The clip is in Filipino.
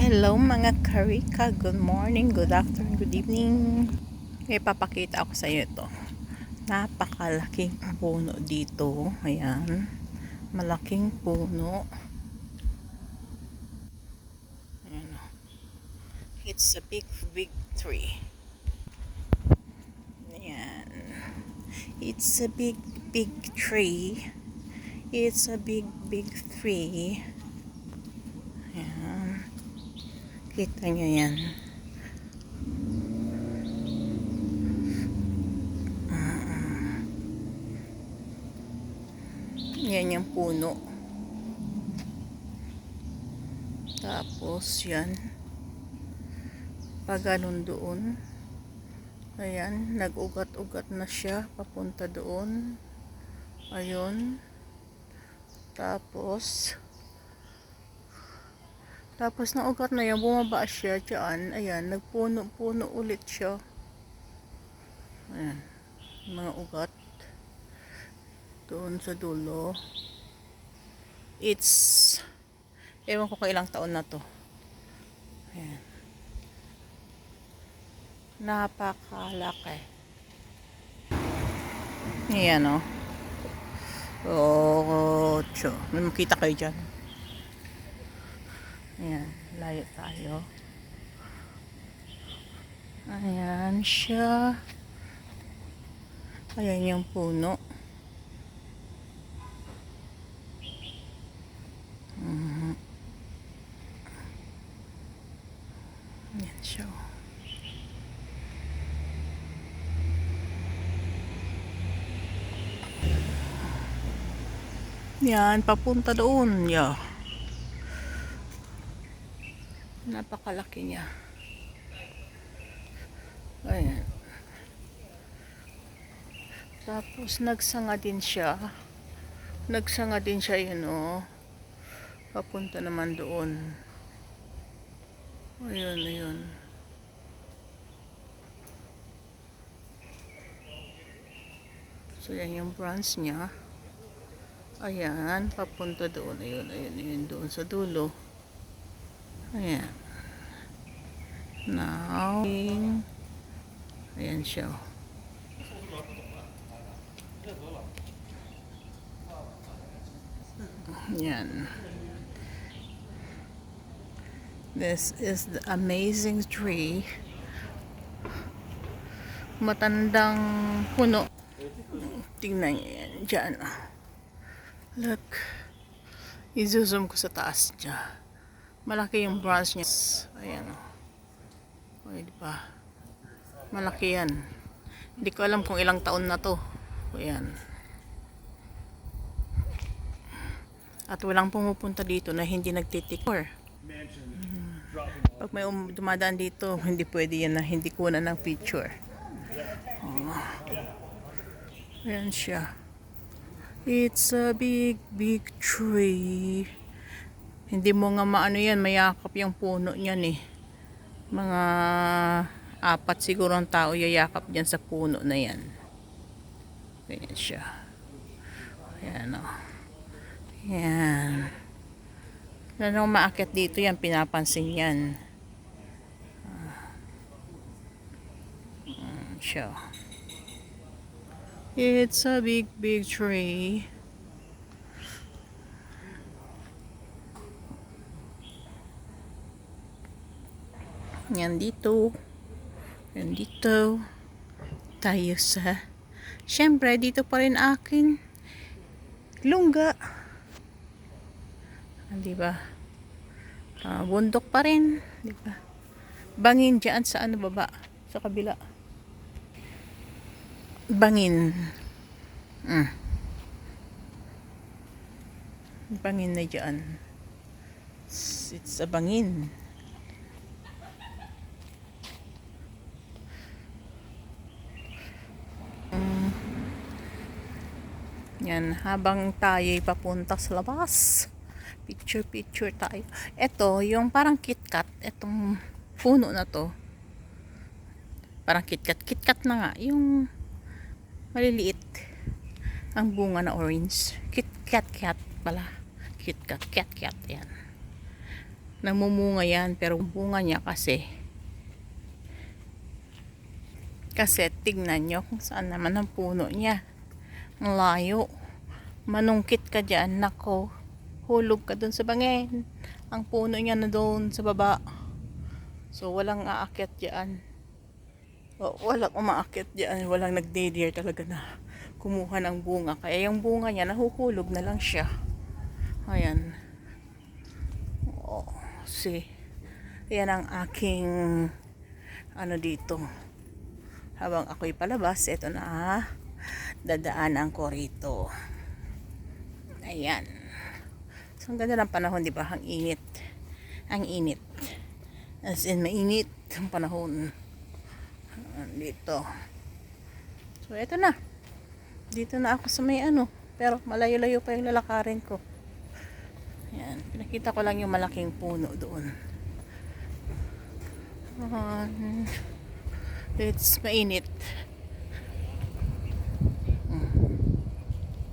Hello mga karika, good morning, good afternoon, good evening. Ipapakita ako sa iyo ito. Napakalaking puno dito. Ayan, malaking puno. Ayan. It's a big tree. Ayan. It's a big tree. It's a big tree. Ayan. Kita nyo yan. Yan yung puno. Tapos yan. Pag ganun doon. Ayan, nag-ugat-ugat na siya papunta doon. Ayun. Tapos na ugat na yan, bumaba siya dyan. Ayan, nagpuno-puno ulit siya. Ayan, mga ugat. Doon sa dulo. Ewan ko kailang taon na to. Ayan. Napakalaki. Ayan o. May makita kayo dyan. Ayan, layo tayo. Ayan siya. Ayan yung puno. Ayan siya. Yan, papunta doon. Yeah. Napakalaki niya. Ayan. Tapos nagsanga din siya. Yun o. Papunta naman doon. Ayun. So yan yung branch niya. Ayan, papunta doon. Ayun doon sa dulo. Ayan. Now, ayan siya. Ayan. This is the amazing tree. Matandang puno. Tingnan nyo yan. Diyan. Look. I-zoom ko sa taas niya. Malaki yung branch niya. Ayan o. O, diba? Malaki yan. Hindi ko alam kung ilang taon na to. Ayan. At walang pumupunta dito na hindi nagtitikor. Pag may dumadaan dito, hindi pwede yan na hindi kunan ng picture. Oh. Ayan siya. It's a big tree. Hindi mo nga maano yan, mayakap yung puno niyan eh. Mga 4 siguro ang tao yayakap dyan sa puno na yan. Ayan siya. Ayan o. Ayan. Anong maakyat dito yan, pinapansin yan. Siya. It's a big tree. Yan dito. Tayo sa syempre dito pa rin akin lungga. Diba? Bundok pa rin. Diba? Bangin dyan sa baba. Sa kabila. Bangin. Bangin na dyan. It's a bangin. Yan, habang tayo'y papunta sa labas. Picture tayo. Ito, yung parang KitKat. Itong puno na to. Parang KitKat na nga. Yung maliliit. Ang bunga na orange. KitKat pala. KitKat. Yan. namumunga yan, pero bunga niya kasi tignan nyo kung saan naman ang puno niya. Ang layo. Manungkit ka dyan, nako. Hulog ka dun sa bangin. Ang puno niya na doon sa baba. So, walang aakyat dyan. Walang umaakyat dyan. Walang nagde-dare talaga na kumuha ng bunga. Kaya yung bunga niya, nahuhulog na lang siya. Ayan. See. Yan ang aking ano dito. Habang ako'y palabas, ito na dadaanan ko rito. Ayan. So, ang ganda ng panahon, di ba? Ang init. Ang init. As in, mainit ang panahon. Dito. So, ito na. Dito na ako sa may ano. Pero, malayo-layo pa yung lalakarin ko. Ayan. Pinakita ko lang yung malaking puno doon. It's mainit.